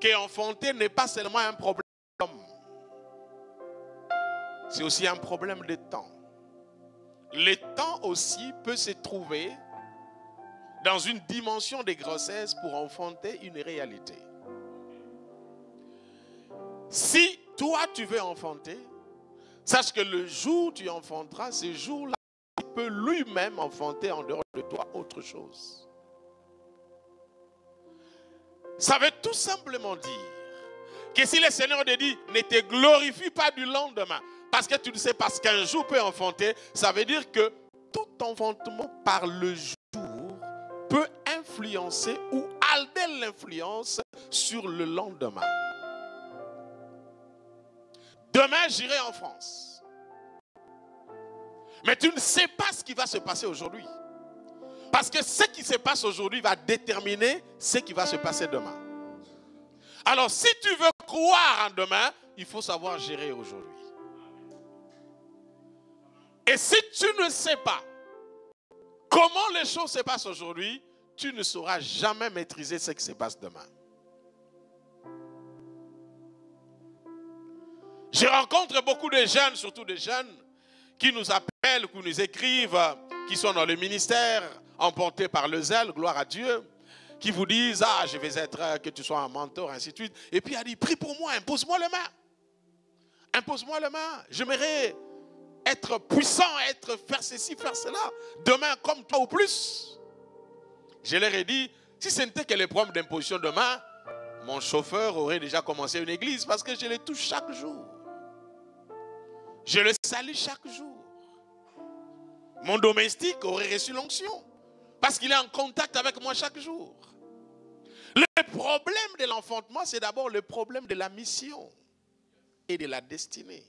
qu'enfanter n'est pas seulement un problème, c'est aussi un problème de temps. Le temps aussi peut se trouver dans une dimension de grossesse pour enfanter une réalité. Si toi tu veux enfanter, sache que le jour où tu enfanteras, ce jour-là, il peut lui-même enfanter en dehors de toi autre chose. Ça veut tout simplement dire que si le Seigneur te dit ne te glorifie pas du lendemain, parce que tu ne sais pas ce qu'un jour peut enfanter, ça veut dire que tout enfantement par le jour peut influencer ou alter l'influence sur le lendemain. Demain, j'irai en France. Mais tu ne sais pas ce qui va se passer aujourd'hui. Parce que ce qui se passe aujourd'hui va déterminer ce qui va se passer demain. Alors, si tu veux croire en demain, il faut savoir gérer aujourd'hui. Et si tu ne sais pas comment les choses se passent aujourd'hui, tu ne sauras jamais maîtriser ce qui se passe demain. Je rencontre beaucoup de jeunes, surtout des jeunes, qui nous appellent, qui nous écrivent, qui sont dans le ministère, emportés par le zèle, gloire à Dieu, qui vous disent, ah, je vais être, que tu sois un mentor, ainsi de suite. Et puis elle dit, prie pour moi, impose-moi les mains. Impose-moi les mains. J'aimerais être puissant, faire ceci, faire cela, demain comme toi ou plus. Je leur ai dit, si ce n'était que les problèmes d'imposition demain, mon chauffeur aurait déjà commencé une église parce que je le touche chaque jour. Je le salue chaque jour. Mon domestique aurait reçu l'onction parce qu'il est en contact avec moi chaque jour. Le problème de l'enfantement, c'est d'abord le problème de la mission et de la destinée.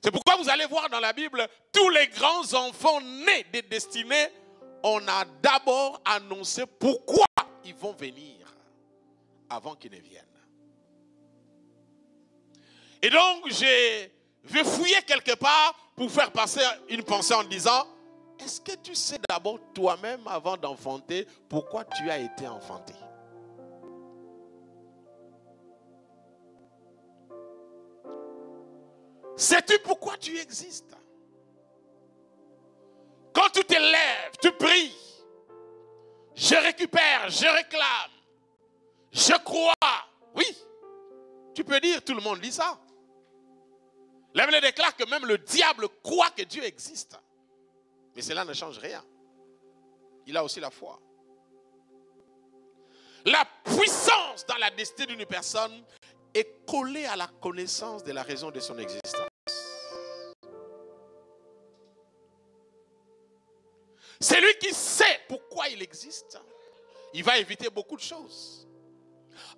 C'est pourquoi vous allez voir dans la Bible, tous les grands enfants nés des destinées, on a d'abord annoncé pourquoi ils vont venir avant qu'ils ne viennent. Et donc, je vais fouiller quelque part pour faire passer une pensée en disant, est-ce que tu sais d'abord toi-même avant d'enfanter pourquoi tu as été enfanté? Sais-tu pourquoi tu existes? Quand tu te lèves, tu pries. Je récupère, je réclame. Je crois. Oui. Tu peux dire, tout le monde dit ça. La Bible déclare que même le diable croit que Dieu existe. Mais cela ne change rien. Il a aussi la foi. La puissance dans la destinée d'une personne est collée à la connaissance de la raison de son existence. Celui qui sait pourquoi il existe, il va éviter beaucoup de choses.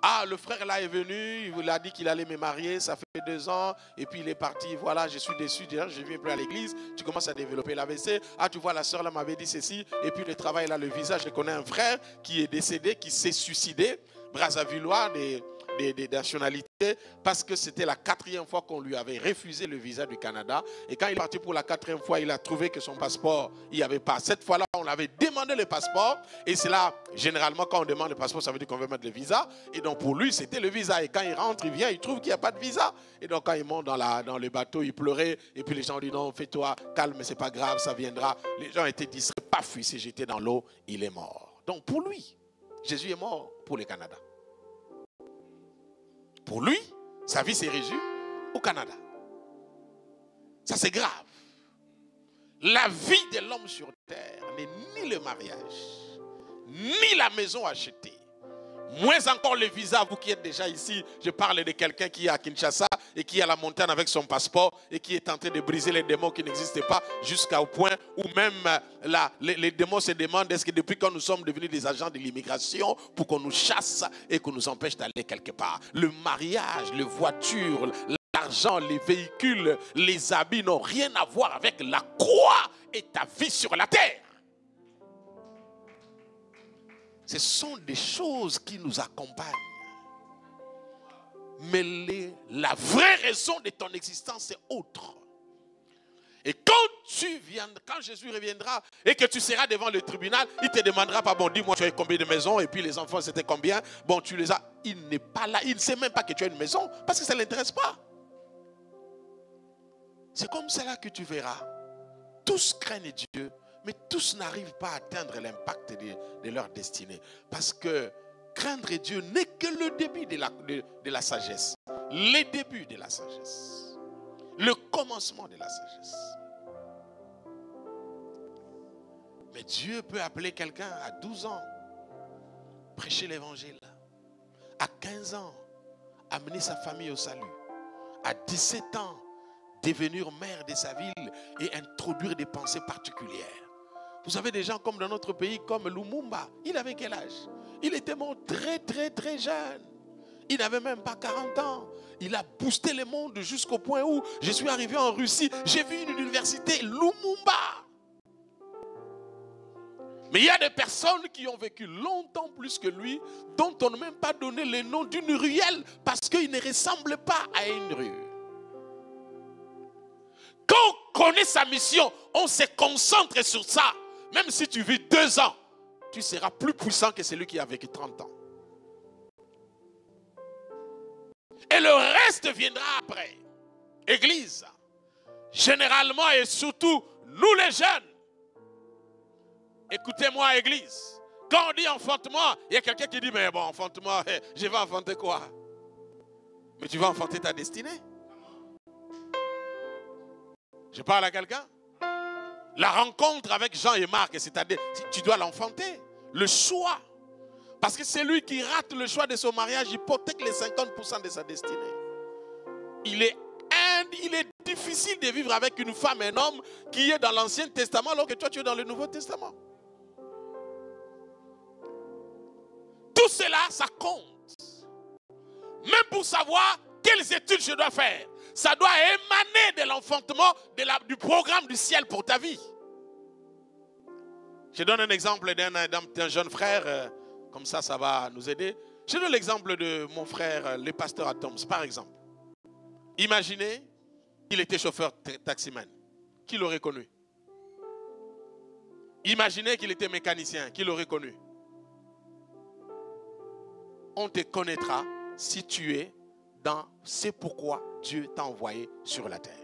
Ah, le frère là est venu, il vous a dit qu'il allait me marier, ça fait 2 ans, et puis il est parti, voilà, je suis déçu, je ne viens plus à l'église, tu commences à développer l'AVC, ah, tu vois, la soeur là m'avait dit ceci, et puis le travail là, le visa, je connais un frère qui est décédé, qui s'est suicidé, Brazzavillois, des nationalités, parce que c'était la 4e fois qu'on lui avait refusé le visa du Canada. Et quand il est parti pour la 4e fois, il a trouvé que son passeport, il n'y avait pas. Cette fois-là, on avait demandé le passeport. Et c'est là, généralement, quand on demande le passeport, ça veut dire qu'on veut mettre le visa. Et donc, pour lui, c'était le visa. Et quand il rentre, il vient, il trouve qu'il n'y a pas de visa. Et donc, quand il monte dans le bateau, il pleurait. Et puis, les gens disent, non, fais-toi calme, c'est pas grave, ça viendra. Les gens étaient distraits, paf, il s'est jeté dans l'eau, il est mort. Donc, pour lui, Jésus est mort pour le Canada. Pour lui, sa vie s'est réduite au Canada. Ça, c'est grave. La vie de l'homme sur terre n'est ni le mariage, ni la maison achetée. Moins encore le visa, vous qui êtes déjà ici, je parle de quelqu'un qui est à Kinshasa et qui est à la montagne avec son passeport et qui est tenté de briser les démons qui n'existaient pas jusqu'au point où même les démons se demandent est-ce que depuis quand nous sommes devenus des agents de l'immigration pour qu'on nous chasse et qu'on nous empêche d'aller quelque part. Le mariage, les voitures, l'argent, les véhicules, les habits n'ont rien à voir avec la croix et ta vie sur la terre. Ce sont des choses qui nous accompagnent. Mais la vraie raison de ton existence est autre. Et quand Jésus reviendra et que tu seras devant le tribunal, il te demandera pas, bon, dis-moi, tu as combien de maisons et puis les enfants, c'était combien? Bon, tu les as. Il n'est pas là. Il ne sait même pas que tu as une maison parce que ça ne l'intéresse pas. C'est comme cela que tu verras. Tous craignent Dieu, mais tous n'arrivent pas à atteindre l'impact de leur destinée. Parce que craindre Dieu n'est que le début de la sagesse. Le début de la sagesse. Le commencement de la sagesse. Mais Dieu peut appeler quelqu'un à 12 ans, prêcher l'évangile. À 15 ans, amener sa famille au salut. À 17 ans, devenir maire de sa ville et introduire des pensées particulières. Vous avez des gens comme dans notre pays, comme Lumumba. Il avait quel âge? Il était mort très très très jeune. Il n'avait même pas 40 ans. Il a boosté le monde jusqu'au point où je suis arrivé en Russie. J'ai vu une université, Lumumba. Mais il y a des personnes qui ont vécu longtemps plus que lui, dont on n'a même pas donné le nom d'une ruelle parce qu'ils ne ressemblent pas à une rue. Quand on connaît sa mission, on se concentre sur ça. Même si tu vis 2 ans, tu seras plus puissant que celui qui a vécu 30 ans. Et le reste viendra après. Église, généralement et surtout, nous les jeunes, écoutez-moi, Église. Quand on dit enfantement, il y a quelqu'un qui dit, mais bon, enfantement, je vais enfanter quoi? Mais tu vas enfanter ta destinée. Je parle à quelqu'un? La rencontre avec Jean et Marc, c'est-à-dire, tu dois l'enfanter. Le choix. Parce que c'est lui qui rate le choix de son mariage, hypothèque les 50% de sa destinée. Il est difficile de vivre avec une femme et un homme qui est dans l'Ancien Testament alors que toi tu es dans le Nouveau Testament. Tout cela, ça compte. Même pour savoir quelles études je dois faire. Ça doit émaner de l'enfantement du programme du ciel pour ta vie. Je donne un exemple d'un jeune frère, comme ça va nous aider. Je donne l'exemple de mon frère, le pasteur Atoms, par exemple. Imaginez, il était chauffeur taximan. Qui l'aurait connu? Imaginez qu'il était mécanicien. Qui l'aurait connu? On te connaîtra si tu es dans c'est pourquoi Dieu t'a envoyé sur la terre.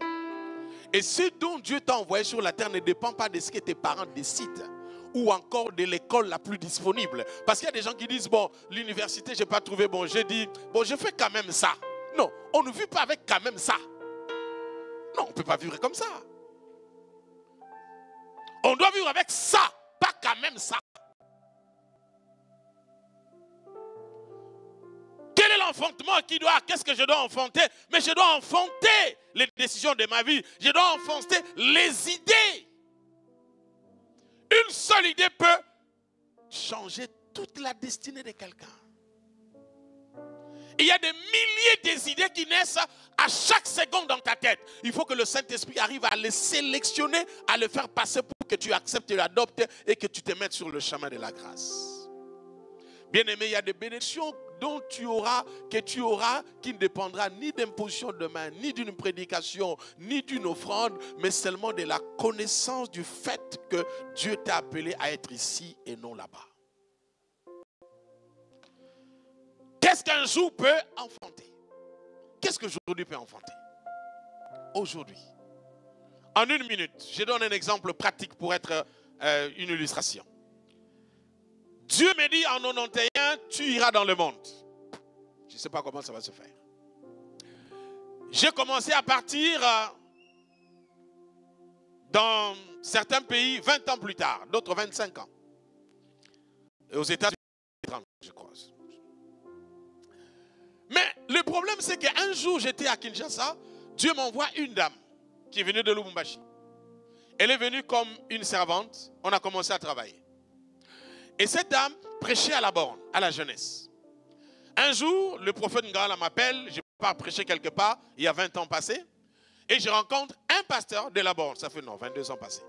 Et ce dont Dieu t'a envoyé sur la terre ne dépend pas de ce que tes parents décident ou encore de l'école la plus disponible. Parce qu'il y a des gens qui disent, bon, l'université, je n'ai pas trouvé, bon, j'ai dit, bon, je fais quand même ça. Non, on ne vit pas avec quand même ça. Non, on ne peut pas vivre comme ça. On doit vivre avec ça, pas quand même ça. Quel est l'enfantement qu'est-ce que je dois enfanter? Mais je dois enfanter les décisions de ma vie. Je dois enfanter les idées. Une seule idée peut changer toute la destinée de quelqu'un. Il y a des milliers d'idées qui naissent à chaque seconde dans ta tête. Il faut que le Saint-Esprit arrive à les sélectionner, à les faire passer pour que tu acceptes et l'adoptes et que tu te mettes sur le chemin de la grâce. Bien-aimé, il y a des bénédictions que tu auras, qui ne dépendra ni d'imposition de main, ni d'une prédication, ni d'une offrande, mais seulement de la connaissance du fait que Dieu t'a appelé à être ici et non là-bas. Qu'est-ce qu'un jour peut enfanter? Qu'est-ce qu'aujourd'hui peut enfanter? Aujourd'hui. En 1 minute, je donne un exemple pratique pour être une illustration. Dieu me dit en 91, tu iras dans le monde. Je ne sais pas comment ça va se faire. J'ai commencé à partir dans certains pays 20 ans plus tard, d'autres 25 ans. Et aux États-Unis, 30, je crois. Mais le problème, c'est qu'un jour, j'étais à Kinshasa, Dieu m'envoie une dame qui est venue de Lubumbashi. Elle est venue comme une servante, on a commencé à travailler. Et cette dame prêchait à la borne, à la jeunesse. Un jour, le prophète Ngala m'appelle, je pars prêcher quelque part, il y a 20 ans passés, et je rencontre un pasteur de la borne, ça fait 22 ans passés.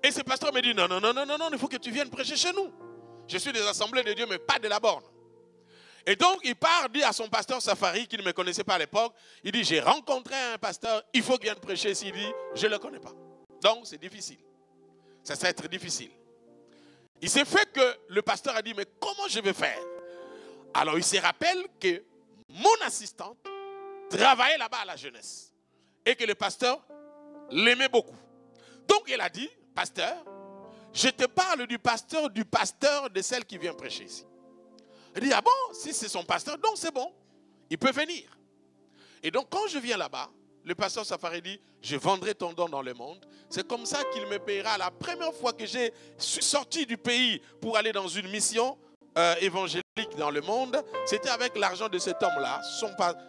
Et ce pasteur me dit, non, il faut que tu viennes prêcher chez nous. Je suis des assemblées de Dieu, mais pas de la borne. Et donc, il part, dit à son pasteur Safari, qui ne me connaissait pas à l'époque, il dit, j'ai rencontré un pasteur, il faut qu'il vienne prêcher. Il dit, je ne le connais pas. Donc, c'est difficile. Ça va être difficile. Il s'est fait que le pasteur a dit, mais comment je vais faire? Alors, il se rappelle que mon assistante travaillait là-bas à la jeunesse. Et que le pasteur l'aimait beaucoup. Donc, il a dit, pasteur, je te parle du pasteur de celle qui vient prêcher ici. Il dit, ah bon, si c'est son pasteur, donc c'est bon. Il peut venir. Et donc, quand je viens là-bas, le pasteur Safari dit, je vendrai ton don dans le monde. C'est comme ça qu'il me paiera. La première fois que je suis sorti du pays pour aller dans une mission évangélique dans le monde, c'était avec l'argent de cet homme-là,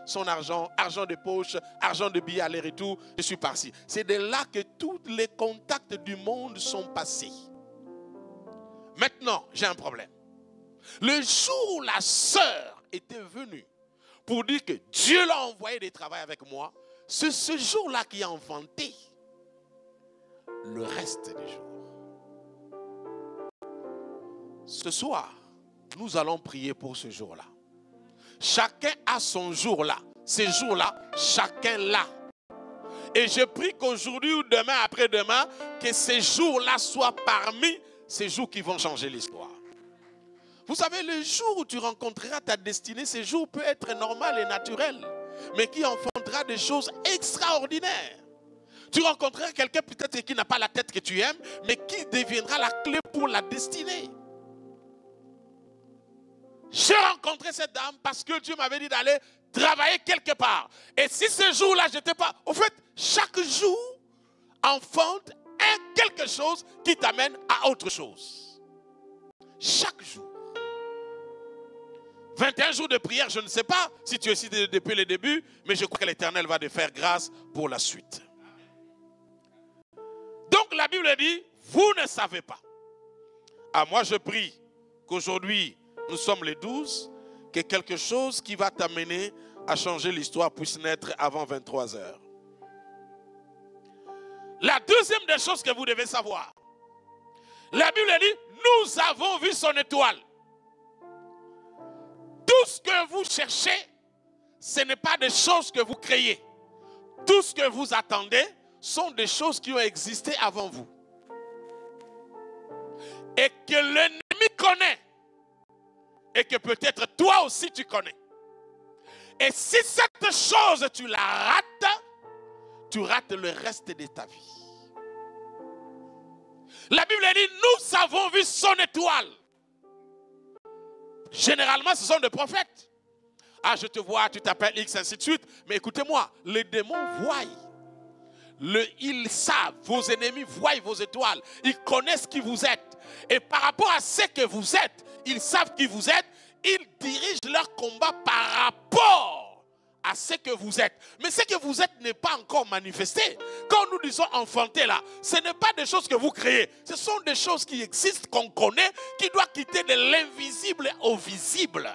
son argent, argent de poche, argent de billets aller et tout. Je suis parti. C'est de là que tous les contacts du monde sont passés. Maintenant, j'ai un problème. Le jour où la sœur était venue pour dire que Dieu l'a envoyé de travailler avec moi, c'est ce jour-là qui a enfanté le reste des jours. Ce soir, nous allons prier pour ce jour-là. Chacun a son jour-là. Ces jours-là, chacun l'a. Et je prie qu'aujourd'hui ou demain, après-demain, que ces jours-là soient parmi ces jours qui vont changer l'histoire. Vous savez, le jour où tu rencontreras ta destinée, ce jour peut être normal et naturel, mais qui enfantera des choses extraordinaires. Tu rencontreras quelqu'un peut-être qui n'a pas la tête que tu aimes, mais qui deviendra la clé pour la destinée. J'ai rencontré cette dame parce que Dieu m'avait dit d'aller travailler quelque part. Et si ce jour-là, je n'étais pas... Au fait, chaque jour enfante quelque chose qui t'amène à autre chose. Chaque jour. 21 jours de prière, je ne sais pas si tu es ici depuis le début, mais je crois que l'Éternel va te faire grâce pour la suite. Donc la Bible dit, vous ne savez pas. Ah, moi je prie qu'aujourd'hui, nous sommes les 12, que quelque chose qui va t'amener à changer l'histoire puisse naître avant 23 heures. La deuxième des choses que vous devez savoir, la Bible dit, nous avons vu son étoile. Tout ce que vous cherchez, ce n'est pas des choses que vous créez. Tout ce que vous attendez sont des choses qui ont existé avant vous. Et que l'ennemi connaît. Et que peut-être toi aussi tu connais. Et si cette chose tu la rates, tu rates le reste de ta vie. La Bible dit, nous avons vu son étoile. Généralement, ce sont des prophètes. Ah, je te vois, tu t'appelles X, ainsi de suite. Mais écoutez-moi, les démons voient. Ils savent, vos ennemis voient vos étoiles. Ils connaissent qui vous êtes. Et par rapport à ce que vous êtes, ils savent qui vous êtes. Ils dirigent leur combat par rapport à ce que vous êtes. Mais ce que vous êtes n'est pas encore manifesté. Quand nous disons enfanter là, ce n'est pas des choses que vous créez. Ce sont des choses qui existent, qu'on connaît, qui doivent quitter de l'invisible au visible.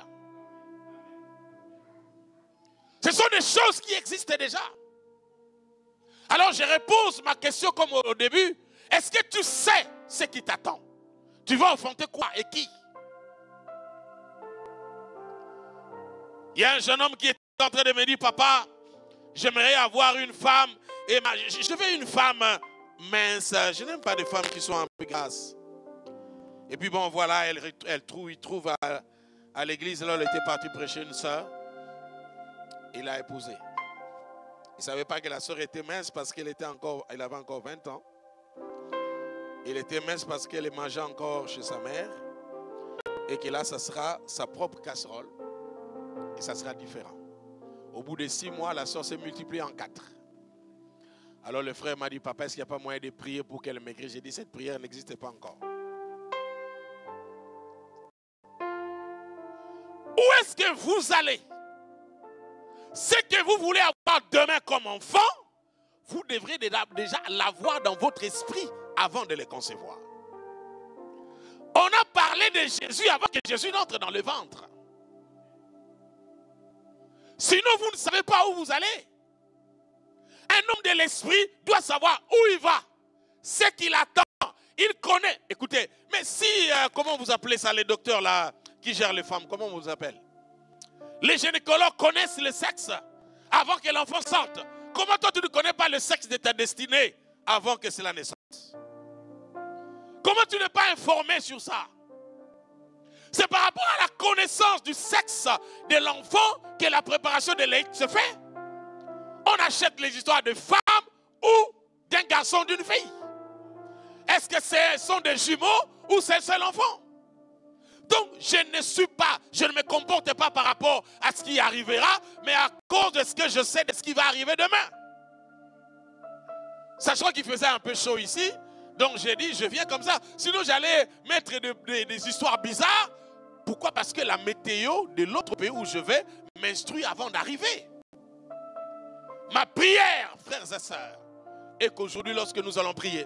Ce sont des choses qui existent déjà. Alors je repose ma question comme au début. Est-ce que tu sais ce qui t'attend? Tu vas enfanter quoi et qui? Il y a un jeune homme qui est en train de me dire, papa, j'aimerais avoir une femme. Et je veux une femme mince. Je n'aime pas des femmes qui sont un peu grasses. Et puis bon, voilà, il trouve à l'église. Là, elle était partie prêcher une soeur. Il l'a épousée. Il ne savait pas que la soeur était mince parce qu'elle avait encore 20 ans. Elle était mince parce qu'elle mangeait encore chez sa mère. Et que là, ça sera sa propre casserole. Et ça sera différent. Au bout de 6 mois, la soeur s'est multipliée en 4. Alors le frère m'a dit, papa, est-ce qu'il n'y a pas moyen de prier pour qu'elle maigrisse? J'ai dit, cette prière n'existe pas encore. Où est-ce que vous allez? Ce que vous voulez avoir demain comme enfant, vous devrez déjà l'avoir dans votre esprit avant de le concevoir. On a parlé de Jésus avant que Jésus n'entre dans le ventre. Sinon, vous ne savez pas où vous allez. Un homme de l'esprit doit savoir où il va, ce qu'il attend. Il connaît. Écoutez, mais si, comment vous appelez ça, les docteurs là, qui gèrent les femmes, comment on vous appelle? Les gynécologues connaissent le sexe avant que l'enfant sorte. Comment toi tu ne connais pas le sexe de ta destinée avant que cela ne sorte? Comment tu n'es pas informé sur ça? C'est par rapport à la connaissance du sexe de l'enfant que la préparation de l'Église se fait. On achète les histoires de femmes ou d'un garçon, d'une fille. Est-ce que ce sont des jumeaux ou c'est un seul enfant? Donc je ne me comporte pas par rapport à ce qui arrivera, mais à cause de ce que je sais de ce qui va arriver demain. Sachant qu'il faisait un peu chaud ici, donc j'ai dit je viens comme ça. Sinon j'allais mettre des histoires bizarres. Pourquoi? Parce que la météo de l'autre pays où je vais m'instruit avant d'arriver. Ma prière, frères et sœurs, est qu'aujourd'hui, lorsque nous allons prier,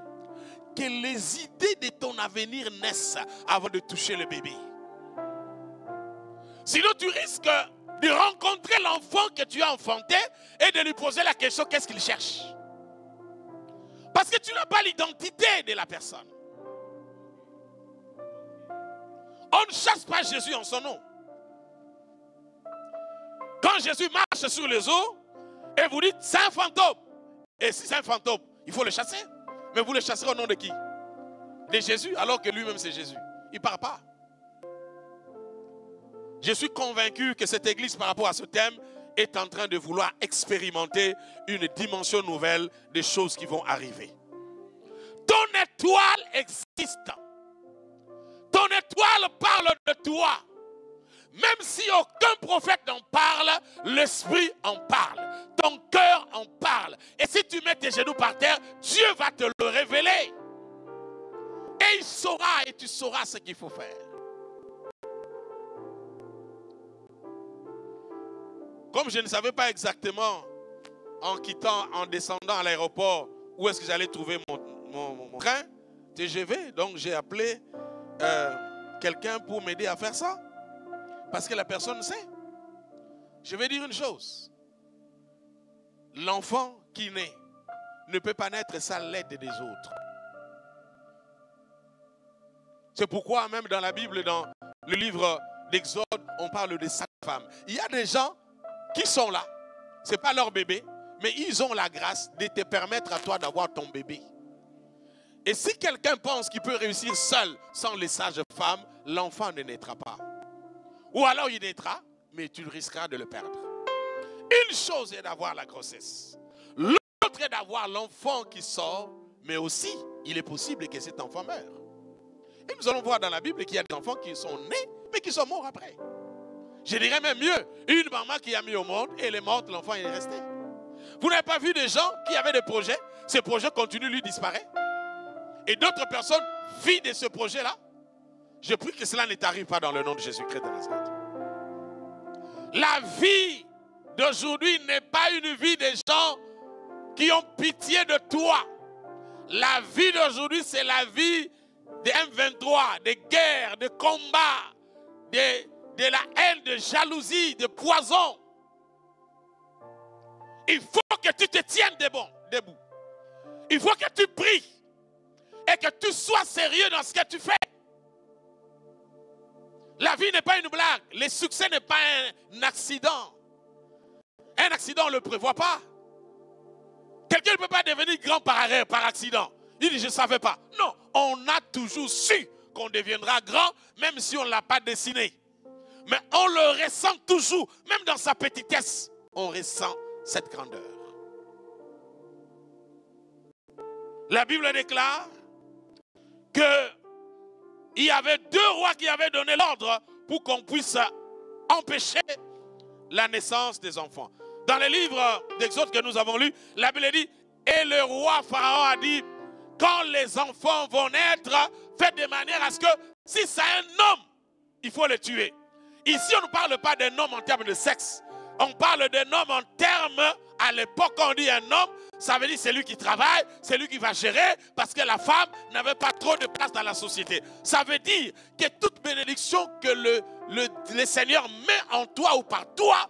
que les idées de ton avenir naissent avant de toucher le bébé. Sinon, tu risques de rencontrer l'enfant que tu as enfanté et de lui poser la question, qu'est-ce qu'il cherche? Parce que tu n'as pas l'identité de la personne. On ne chasse pas Jésus en son nom. Quand Jésus marche sur les eaux, et vous dites, c'est un fantôme. Et si c'est un fantôme, il faut le chasser. Mais vous le chasserez au nom de qui? De Jésus, alors que lui-même c'est Jésus. Il ne part pas. Je suis convaincu que cette église, par rapport à ce thème, est en train de vouloir expérimenter une dimension nouvelle des choses qui vont arriver. Ton étoile existe. Ton étoile parle de toi. Même si aucun prophète n'en parle, l'Esprit en parle. Ton cœur en parle. Et si tu mets tes genoux par terre, Dieu va te le révéler. Et il saura et tu sauras ce qu'il faut faire. Comme je ne savais pas exactement, en descendant à l'aéroport, où est-ce que j'allais trouver mon train TGV, donc j'ai appelé quelqu'un pour m'aider à faire ça. Parce que la personne sait. Je vais dire une chose. L'enfant qui naît ne peut pas naître sans l'aide des autres. C'est pourquoi même dans la Bible, dans le livre d'Exode, on parle de 5 femmes. Il y a des gens qui sont là. Ce n'est pas leur bébé, mais ils ont la grâce de te permettre à toi d'avoir ton bébé. Et si quelqu'un pense qu'il peut réussir seul sans les sages femmes, l'enfant ne naîtra pas. Ou alors il naîtra, mais tu risqueras de le perdre. Une chose est d'avoir la grossesse. L'autre est d'avoir l'enfant qui sort, mais aussi, il est possible que cet enfant meure. Et nous allons voir dans la Bible qu'il y a des enfants qui sont nés, mais qui sont morts après. Je dirais même mieux, une maman qui a mis au monde, et elle est morte, l'enfant est resté. Vous n'avez pas vu des gens qui avaient des projets, ces projets continuent, lui disparaît. Et d'autres personnes vivent de ce projet-là. Je prie que cela ne t'arrive pas dans le nom de Jésus-Christ de Nazareth. La vie d'aujourd'hui n'est pas une vie des gens qui ont pitié de toi. La vie d'aujourd'hui, c'est la vie des M23, des guerres, des combats, de la haine, de jalousie, de poison. Il faut que tu te tiennes debout. Il faut que tu pries et que tu sois sérieux dans ce que tu fais. La vie n'est pas une blague. Le succès n'est pas un accident. Un accident, on ne le prévoit pas. Quelqu'un ne peut pas devenir grand par accident. Il dit, je ne savais pas. Non, on a toujours su qu'on deviendra grand, même si on ne l'a pas dessiné. Mais on le ressent toujours, même dans sa petitesse, on ressent cette grandeur. La Bible déclare que il y avait 2 rois qui avaient donné l'ordre pour qu'on puisse empêcher la naissance des enfants. Dans le livre d'Exode que nous avons lu, la Bible dit, et le roi Pharaon a dit, quand les enfants vont naître, faites de manière à ce que, si c'est un homme, il faut le tuer. Ici, on ne parle pas d'un homme en termes de sexe. On parle d'un homme en termes, à l'époque, quand on dit un homme, ça veut dire c'est lui qui travaille, c'est lui qui va gérer, parce que la femme n'avait pas trop de place dans la société. Ça veut dire que toute bénédiction que le Seigneur met en toi ou par toi,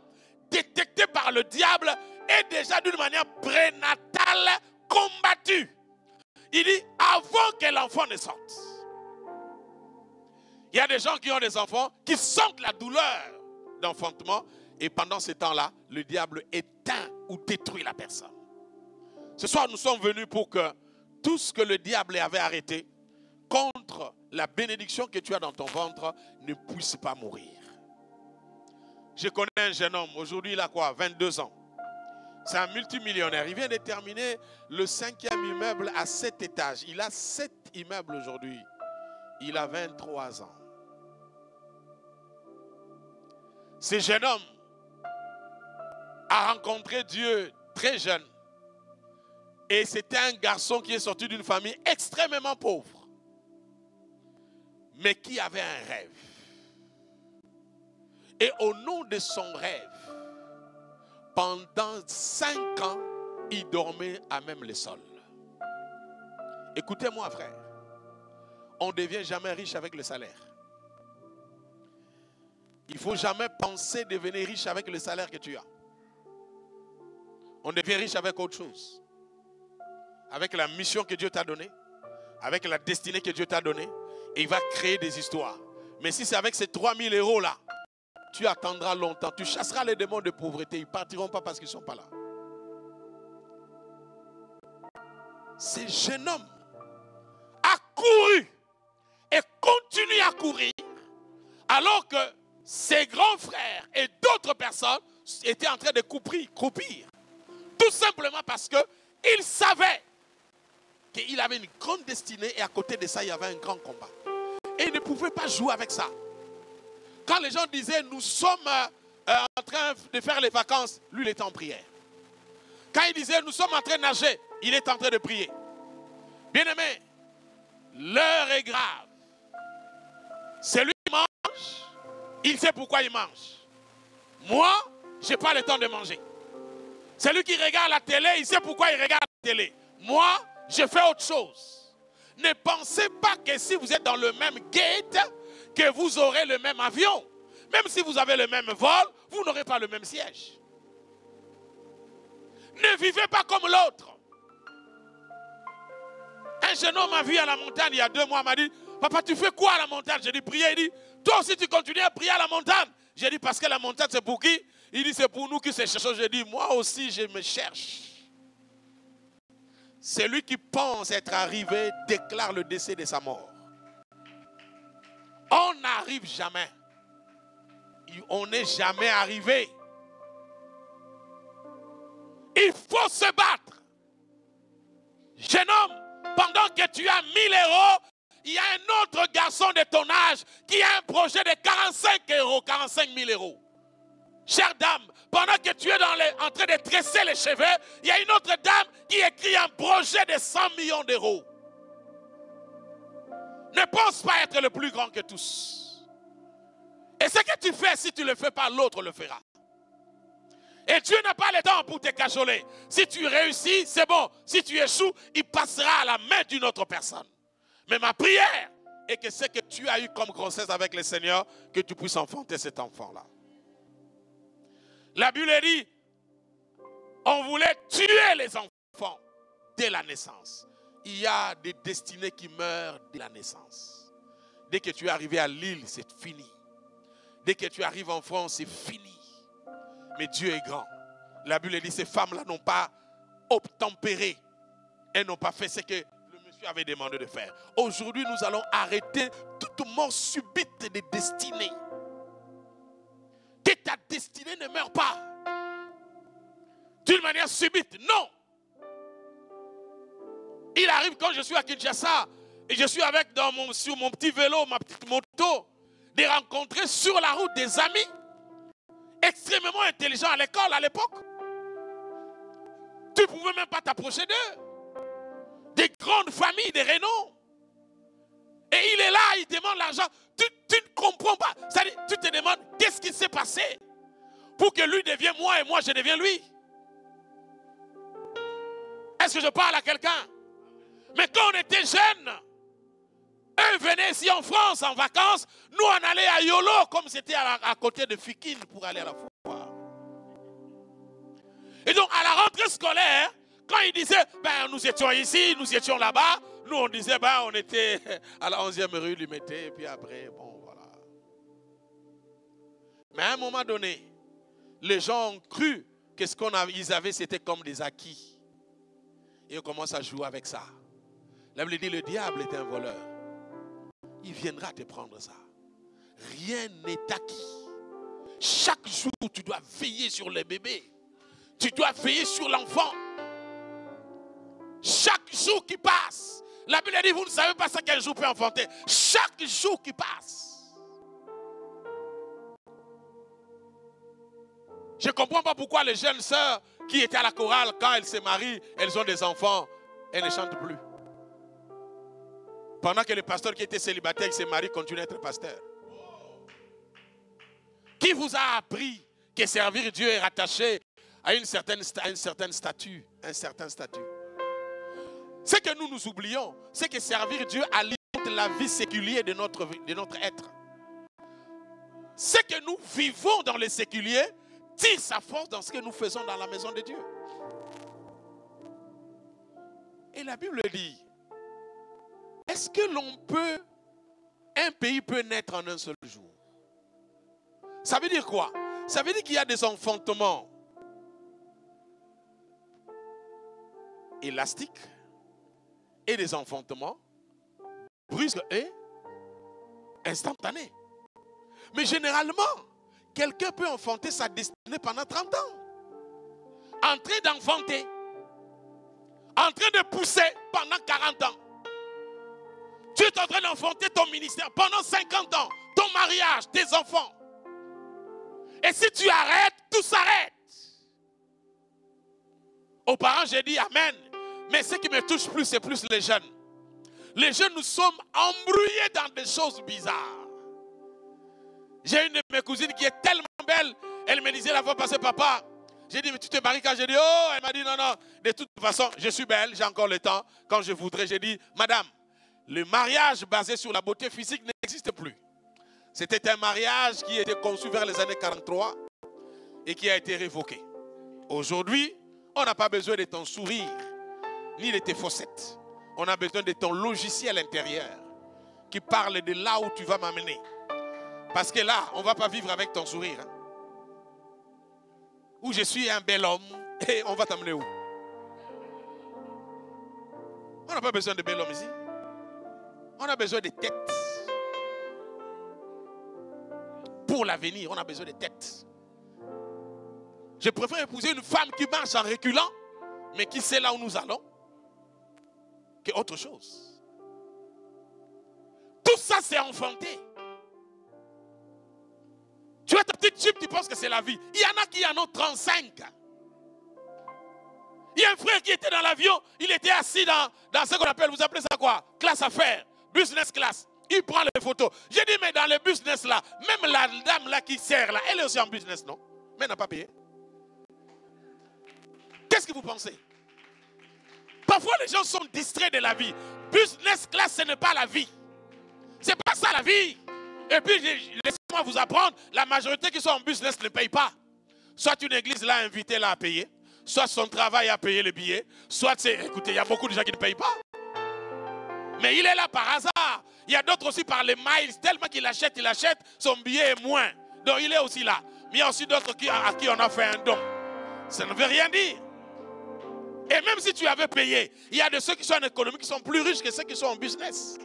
détectée par le diable, est déjà d'une manière prénatale combattue. Il dit avant que l'enfant ne sorte. Il y a des gens qui ont des enfants qui sentent la douleur d'enfantement Et pendant ce temps-là, le diable éteint ou détruit la personne. Ce soir, nous sommes venus pour que tout ce que le diable avait arrêté contre la bénédiction que tu as dans ton ventre ne puisse pas mourir. Je connais un jeune homme, aujourd'hui il a quoi, 22 ans. C'est un multimillionnaire. Il vient de terminer le 5e immeuble à 7 étages. Il a 7 immeubles aujourd'hui. Il a 23 ans. Ce jeune homme a rencontré Dieu très jeune. Et c'était un garçon qui est sorti d'une famille extrêmement pauvre. Mais qui avait un rêve. Et au nom de son rêve, pendant 5 ans, il dormait à même le sol. Écoutez-moi, frère. On ne devient jamais riche avec le salaire. Il ne faut jamais penser devenir riche avec le salaire que tu as. On devient riche avec autre chose. Avec la mission que Dieu t'a donnée. Avec la destinée que Dieu t'a donnée. Et il va créer des histoires. Mais si c'est avec ces 3000 € là, tu attendras longtemps. Tu chasseras les démons de pauvreté. Ils ne partiront pas parce qu'ils ne sont pas là. Ce jeune homme a couru et continue à courir alors que ses grands frères et d'autres personnes étaient en train de croupir. Tout simplement parce qu'il savait qu'il avait une grande destinée et à côté de ça, il y avait un grand combat. Et il ne pouvait pas jouer avec ça. Quand les gens disaient, nous sommes en train de faire les vacances, lui, il était en prière. Quand il disait, nous sommes en train de nager, il est en train de prier. Bien-aimé, l'heure est grave. Celui qui mange, il sait pourquoi il mange. Moi, je n'ai pas le temps de manger. Celui qui regarde la télé, il sait pourquoi il regarde la télé. Moi, je fais autre chose. Ne pensez pas que si vous êtes dans le même gate, que vous aurez le même avion. Même si vous avez le même vol, vous n'aurez pas le même siège. Ne vivez pas comme l'autre. Un jeune homme m'a vu à la montagne il y a 2 mois, m'a dit, papa, tu fais quoi à la montagne? J'ai dit, prier. Il dit, toi aussi tu continues à prier à la montagne. J'ai dit, parce que la montagne c'est pour qui? Il dit, c'est pour nous qui se cherchons. J'ai dit, moi aussi je me cherche. Celui qui pense être arrivé déclare le décès de sa mort. On n'arrive jamais. On n'est jamais arrivé. Il faut se battre. Jeune homme, pendant que tu as 1000 €, il y a un autre garçon de ton âge qui a un projet de 45 000 €. Chère dame, pendant que tu es en train de tresser les cheveux, il y a une autre dame qui écrit un projet de 100 millions d'euros. Ne pense pas être le plus grand que tous. Et ce que tu fais, si tu ne le fais pas, l'autre le fera. Et Dieu n'a pas le temps pour te cajoler. Si tu réussis, c'est bon. Si tu échoues, il passera à la main d'une autre personne. Mais ma prière est que ce que tu as eu comme grossesse avec le Seigneur, que tu puisses enfanter cet enfant-là. La Bible dit, on voulait tuer les enfants dès la naissance. Il y a des destinées qui meurent dès la naissance. Dès que tu es arrivé à Lille, c'est fini. Dès que tu arrives en France, c'est fini. Mais Dieu est grand. La Bible dit, ces femmes-là n'ont pas obtempéré. Elles n'ont pas fait ce que le monsieur avait demandé de faire. Aujourd'hui, nous allons arrêter toute mort subite des destinées. Que ta destinée ne meure pas. D'une manière subite, non. Il arrive quand je suis à Kinshasa et je suis avec sur mon petit vélo, ma petite moto, de rencontrer sur la route des amis extrêmement intelligents à l'école à l'époque. Tu ne pouvais même pas t'approcher d'eux. Des grandes familles, des renom. Et il est là, il demande l'argent. Tu ne comprends pas. C'est-à-dire, tu te demandes qu'est-ce qui s'est passé pour que lui devienne moi et moi je devienne lui. Est-ce que je parle à quelqu'un? Mais quand on était jeunes, eux venaient ici en France en vacances, nous on allait à Yolo comme c'était à côté de Fikine pour aller à la foire. Et donc à la rentrée scolaire, quand ils disaient, ben nous étions ici, nous étions là-bas, nous on disait, ben on était à la 11e rue du Mété, et puis après, bon voilà. Mais à un moment donné, les gens ont cru que ce qu'ils avaient, c'était comme des acquis. Et on commence à jouer avec ça. La Bible dit, le diable est un voleur. Il viendra te prendre ça. Rien n'est acquis. Chaque jour, tu dois veiller sur le bébé. Tu dois veiller sur l'enfant. Chaque jour qui passe. La Bible dit, vous ne savez pas ça qu'un jour peut enfanter. Chaque jour qui passe. Je ne comprends pas pourquoi les jeunes sœurs qui étaient à la chorale, quand elles se marient, elles ont des enfants, elles ne chantent plus. Pendant que les pasteurs qui étaient célibataires, qui se marient, continuent à être pasteurs. Qui vous a appris que servir Dieu est rattaché à une certaine statut, un certain statut? Ce que nous oublions, c'est que servir Dieu alimente la vie séculière de notre être. Ce que nous vivons dans le séculier tire sa force dans ce que nous faisons dans la maison de Dieu. Et la Bible dit, est-ce que un pays peut naître en un seul jour? Ça veut dire quoi? Ça veut dire qu'il y a des enfantements élastiques et des enfantements brusques et instantanés. Mais généralement, quelqu'un peut enfanter sa destinée pendant 30 ans. En train d'enfanter, en train de pousser pendant 40 ans. Tu es en train d'enfanter ton ministère pendant 50 ans, ton mariage, tes enfants. Et si tu arrêtes, tout s'arrête. Aux parents, j'ai dit Amen. Mais ce qui me touche plus, c'est plus les jeunes. Les jeunes, nous sommes embrouillés dans des choses bizarres. J'ai une de mes cousines qui est tellement belle. Elle me disait la fois passée, papa, j'ai dit, mais tu te maries quand? J'ai dit, oh, elle m'a dit, non, non. De toute façon, je suis belle, j'ai encore le temps. Quand je voudrais, j'ai dit, madame, le mariage basé sur la beauté physique n'existe plus. C'était un mariage qui était conçu vers les années 43 et qui a été révoqué. Aujourd'hui, on n'a pas besoin de ton sourire, ni de tes fossettes. On a besoin de ton logiciel intérieur qui parle de là où tu vas m'amener. Parce que là, on ne va pas vivre avec ton sourire. Hein. Où je suis un bel homme et on va t'amener où? On n'a pas besoin de bel homme ici. On a besoin de têtes. Pour l'avenir, on a besoin de têtes. Je préfère épouser une femme qui marche en reculant, mais qui sait là où nous allons, que autre chose. Tout ça, c'est enfanté. Tu as ta petite jupe, tu penses que c'est la vie. Il y en a qui en ont 35. Il y a un frère qui était dans l'avion, il était assis dans ce qu'on appelle, vous appelez ça quoi? Classe affaires, business class. Il prend les photos. J'ai dit, mais dans le business là, même la dame là qui sert là, elle est aussi en business, non? Mais elle n'a pas payé. Qu'est-ce que vous pensez? Parfois les gens sont distraits de la vie. Business class, ce n'est pas la vie. Ce n'est pas ça la vie. Et puis, laissez-moi vous apprendre, la majorité qui sont en business ne paye pas. Soit une église l'a invité là à payer, soit son travail a payé le billet, soit c'est, écoutez, il y a beaucoup de gens qui ne payent pas. Mais il est là par hasard. Il y a d'autres aussi par les miles, tellement qu'il achète, son billet est moins. Donc il est aussi là. Mais il y a aussi d'autres à qui on a fait un don. Ça ne veut rien dire. Et même si tu avais payé, il y a de ceux qui sont en économie qui sont plus riches que ceux qui sont en business.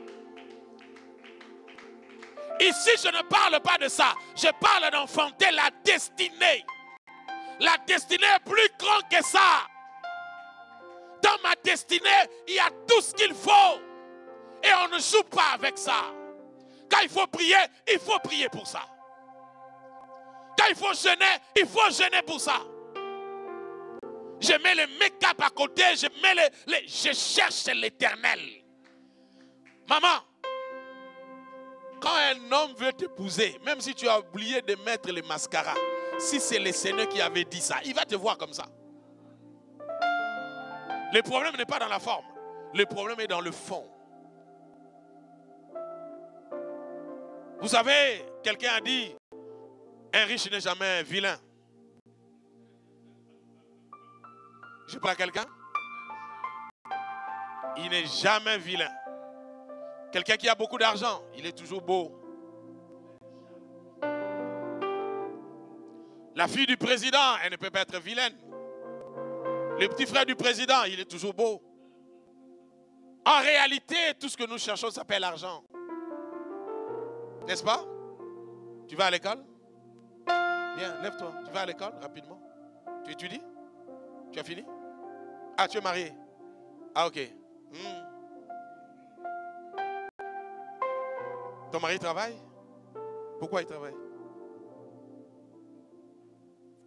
Ici, je ne parle pas de ça. Je parle d'enfanter la destinée. La destinée est plus grande que ça. Dans ma destinée, il y a tout ce qu'il faut. Et on ne joue pas avec ça. Quand il faut prier pour ça. Quand il faut jeûner pour ça. Je mets le make-up à côté, je cherche l'Éternel. Maman, quand un homme veut t'épouser, même si tu as oublié de mettre le mascara, si c'est le Seigneur qui avait dit ça, il va te voir comme ça. Le problème n'est pas dans la forme, le problème est dans le fond. Vous savez, quelqu'un a dit, un riche n'est jamais un vilain. Je parle à quelqu'un? Il n'est jamais vilain. Quelqu'un qui a beaucoup d'argent, il est toujours beau. La fille du président, elle ne peut pas être vilaine. Le petit frère du président, il est toujours beau. En réalité, tout ce que nous cherchons s'appelle l'argent. N'est-ce pas? Tu vas à l'école? Viens, lève-toi. Tu vas à l'école rapidement. Tu étudies? Tu as fini? Ah, tu es marié? Ah, ok. Ton mari travaille? Pourquoi il travaille?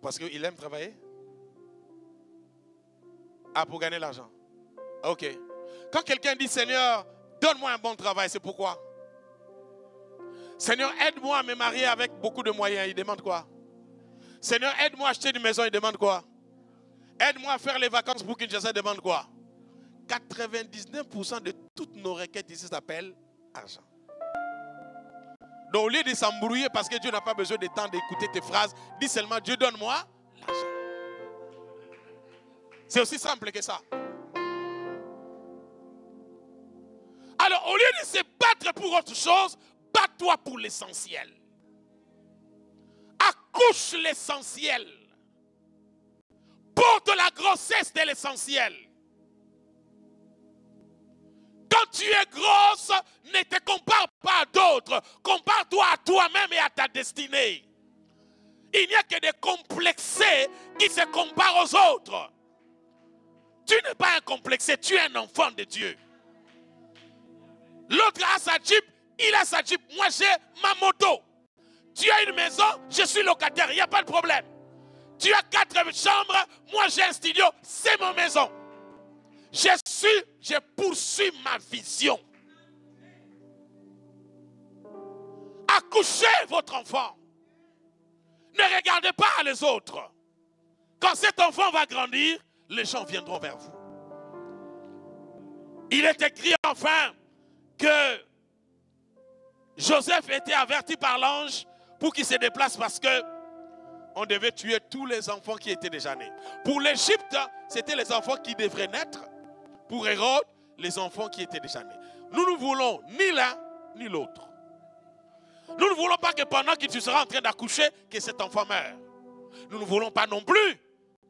Parce qu'il aime travailler? Ah, pour gagner l'argent. Ok. Quand quelqu'un dit, Seigneur, donne-moi un bon travail, c'est pourquoi? Seigneur, aide-moi à me marier avec beaucoup de moyens. Il demande quoi? Seigneur, aide-moi à acheter une maison. Il demande quoi? Aide-moi à faire les vacances pour Kinshasa. Il demande quoi? 99% de toutes nos requêtes ici s'appellent argent. Donc au lieu de s'embrouiller parce que Dieu n'a pas besoin de temps d'écouter tes phrases, dis seulement, Dieu donne-moi l'argent. C'est aussi simple que ça. Alors au lieu de se battre pour autre chose, bats-toi pour l'essentiel. Accouche l'essentiel. Porte la grossesse de l'essentiel. Quand tu es grosse, ne te compare pas à d'autres. Compare-toi à toi-même et à ta destinée. Il n'y a que des complexés qui se comparent aux autres. Tu n'es pas un complexé, tu es un enfant de Dieu. L'autre a sa Jeep, il a sa Jeep. Moi, j'ai ma moto. Tu as une maison, je suis locataire, il n'y a pas de problème. Tu as 4 chambres, moi j'ai un studio, c'est ma maison. Je poursuis ma vision. Accouchez votre enfant. Ne regardez pas les autres. Quand cet enfant va grandir, les gens viendront vers vous. Il est écrit enfin que Joseph était averti par l'ange pour qu'il se déplace parce que on devait tuer tous les enfants qui étaient déjà nés. Pour l'Égypte, c'était les enfants qui devraient naître. Pour Hérode, les enfants qui étaient déjà nés. Nous ne voulons ni l'un ni l'autre. Nous ne voulons pas que pendant que tu seras en train d'accoucher, que cet enfant meure. Nous ne voulons pas non plus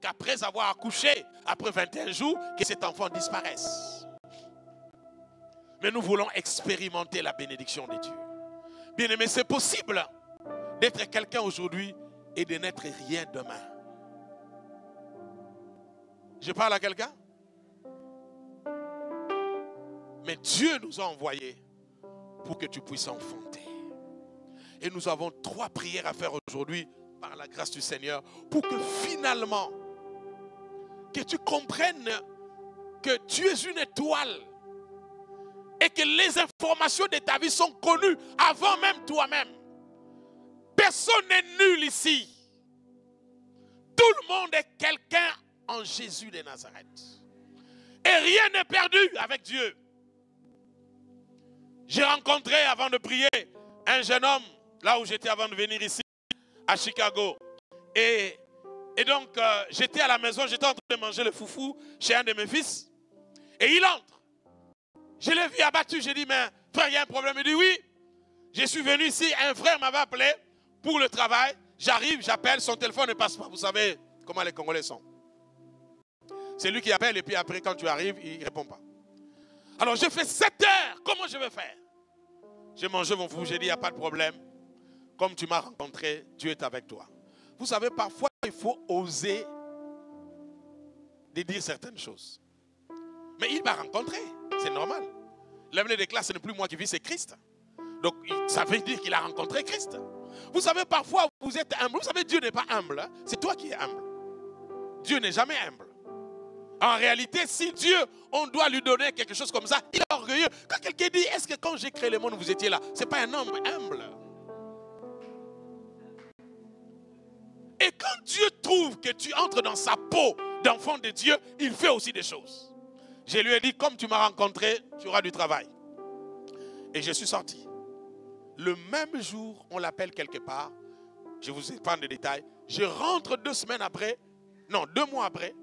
qu'après avoir accouché, après 21 jours, que cet enfant disparaisse. Mais nous voulons expérimenter la bénédiction de Dieu. Bien aimé, c'est possible d'être quelqu'un aujourd'hui et de n'être rien demain. Je parle à quelqu'un? Mais Dieu nous a envoyés pour que tu puisses enfanter. Et nous avons 3 prières à faire aujourd'hui par la grâce du Seigneur pour que finalement, que tu comprennes que tu es une étoile et que les informations de ta vie sont connues avant même toi-même. Personne n'est nul ici. Tout le monde est quelqu'un en Jésus de Nazareth. Et rien n'est perdu avec Dieu. J'ai rencontré, avant de prier, un jeune homme, là où j'étais avant de venir ici, à Chicago. Et donc, j'étais à la maison, j'étais en train de manger le foufou chez un de mes fils. Et il entre. Je l'ai vu abattu, j'ai dit, mais frère, il y a un problème. Il dit, oui, je suis venu ici, un frère m'avait appelé pour le travail. J'arrive, j'appelle, son téléphone ne passe pas. Vous savez comment les Congolais sont. C'est lui qui appelle et puis après, quand tu arrives, il ne répond pas. Alors, j'ai fait 7 heures. Comment je vais faire? J'ai mangé mon foufou, j'ai dit, il n'y a pas de problème. Comme tu m'as rencontré, Dieu est avec toi. Vous savez, parfois, il faut oser de dire certaines choses. Mais il m'a rencontré, c'est normal. L'avenir des classes, ce n'est plus moi qui vis, c'est Christ. Donc, ça veut dire qu'il a rencontré Christ. Vous savez, parfois, vous êtes humble. Vous savez, Dieu n'est pas humble. Hein? C'est toi qui es humble. Dieu n'est jamais humble. En réalité, si Dieu, on doit lui donner quelque chose comme ça, il est orgueilleux. Quand quelqu'un dit, est-ce que quand j'ai créé le monde, vous étiez là? Ce n'est pas un homme humble. Et quand Dieu trouve que tu entres dans sa peau d'enfant de Dieu, il fait aussi des choses. Je lui ai dit, comme tu m'as rencontré, tu auras du travail. Et je suis sorti. Le même jour, on l'appelle quelque part. Je vous épargne des détails. Je rentre 2 semaines après, non, 2 mois après.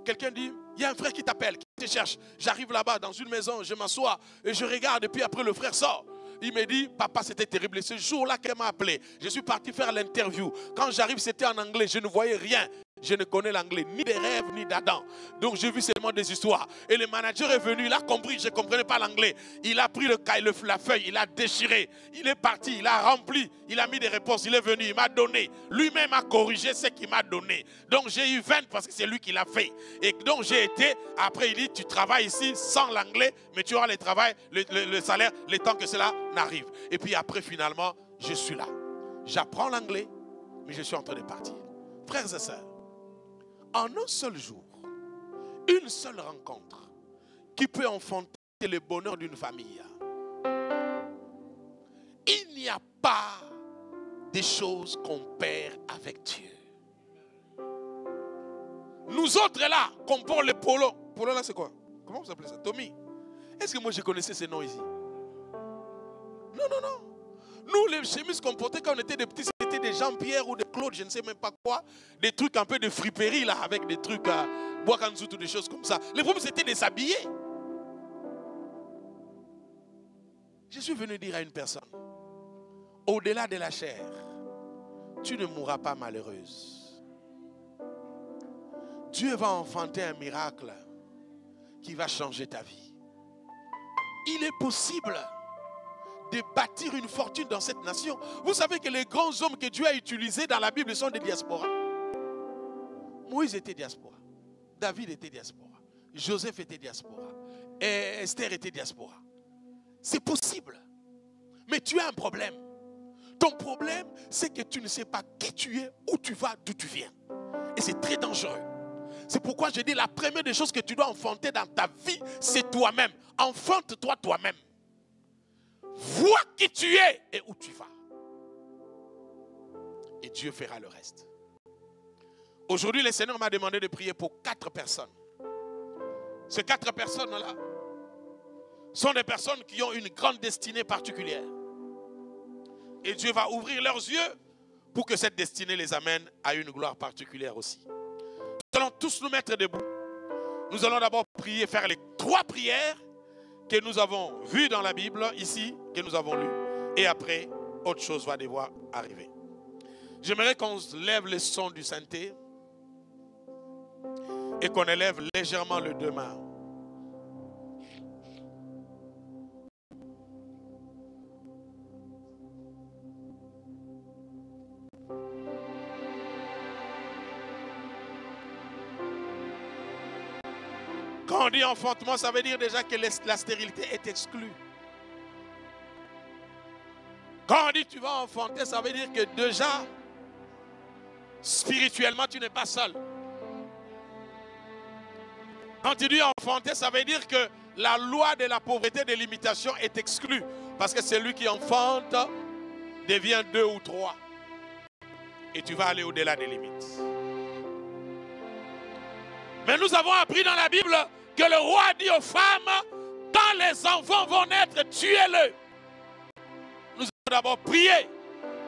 Quelqu'un dit, il y a un frère qui t'appelle, qui te cherche. J'arrive là-bas dans une maison, je m'assois et je regarde et puis après le frère sort. Il me dit, papa, c'était terrible. Et ce jour-là qu'elle m'a appelé, je suis parti faire l'interview. Quand j'arrive, c'était en anglais. Je ne voyais rien. Je ne connais l'anglais, ni des rêves, ni d'Adam. Donc j'ai vu seulement des histoires. Et le manager est venu, il a compris, je ne comprenais pas l'anglais. Il a pris la feuille, il a déchiré. Il est parti, il a rempli, il a mis des réponses, il est venu, il m'a donné. Lui-même a corrigé ce qu'il m'a donné. Donc j'ai eu 20 parce que c'est lui qui l'a fait. Et donc j'ai été, après il dit, tu travailles ici sans l'anglais, mais tu auras le salaire, le temps que cela n'arrive. Et puis après finalement, je suis là. J'apprends l'anglais, mais je suis en train de partir. Frères et sœurs, en un seul jour, une seule rencontre qui peut enfanter le bonheur d'une famille. Il n'y a pas de choses qu'on perd avec Dieu. Nous autres là, qu'on porte le polo. Polo là c'est quoi? Comment vous appelez ça? Tommy. Est-ce que moi je connaissais ces noms ici? Non, non, non. Nous les chemises qu'on portait quand on était des petits, c'était des Jean-Pierre ou des Claude, je ne sais même pas quoi. Des trucs un peu de friperie là, avec des trucs à boire en dessous, des choses comme ça. Le problème c'était de s'habiller. Je suis venu dire à une personne, au-delà de la chair, tu ne mourras pas malheureuse. Dieu va enfanter un miracle qui va changer ta vie. Il est possible de bâtir une fortune dans cette nation. Vous savez que les grands hommes que Dieu a utilisés dans la Bible sont des diasporas. Moïse était diaspora. David était diaspora. Joseph était diaspora. Et Esther était diaspora. C'est possible. Mais tu as un problème. Ton problème, c'est que tu ne sais pas qui tu es, où tu vas, d'où tu viens. Et c'est très dangereux. C'est pourquoi je dis la première des choses que tu dois enfanter dans ta vie, c'est toi-même. Enfante-toi toi-même. Vois qui tu es et où tu vas. Et Dieu fera le reste. Aujourd'hui, le Seigneur m'a demandé de prier pour 4 personnes. Ces 4 personnes-là sont des personnes qui ont une grande destinée particulière. Et Dieu va ouvrir leurs yeux pour que cette destinée les amène à une gloire particulière aussi. Nous allons tous nous mettre debout. Nous allons d'abord prier, faire les 3 prières que nous avons vues dans la Bible, ici, que nous avons lues. Et après, autre chose va devoir arriver. J'aimerais qu'on lève le son du synthé et qu'on élève légèrement le 2 mains. Quand on dit enfantement, ça veut dire déjà que la stérilité est exclue. Quand on dit tu vas enfanter, ça veut dire que déjà, spirituellement, tu n'es pas seul. Quand tu dis enfanter, ça veut dire que la loi de la pauvreté et de l'imitation est exclue. Parce que celui qui enfante devient 2 ou 3. Et tu vas aller au-delà des limites. Mais nous avons appris dans la Bible que le roi dit aux femmes, quand les enfants vont naître, tuez-le. Nous allons d'abord prier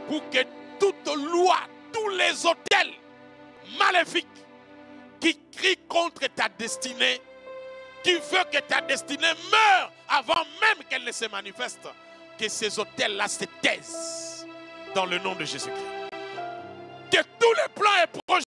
pour que toute loi, tous les autels maléfiques qui crient contre ta destinée, qui veut que ta destinée meure avant même qu'elle ne se manifeste, que ces autels-là se taisent dans le nom de Jésus-Christ. Que tous les plans et projets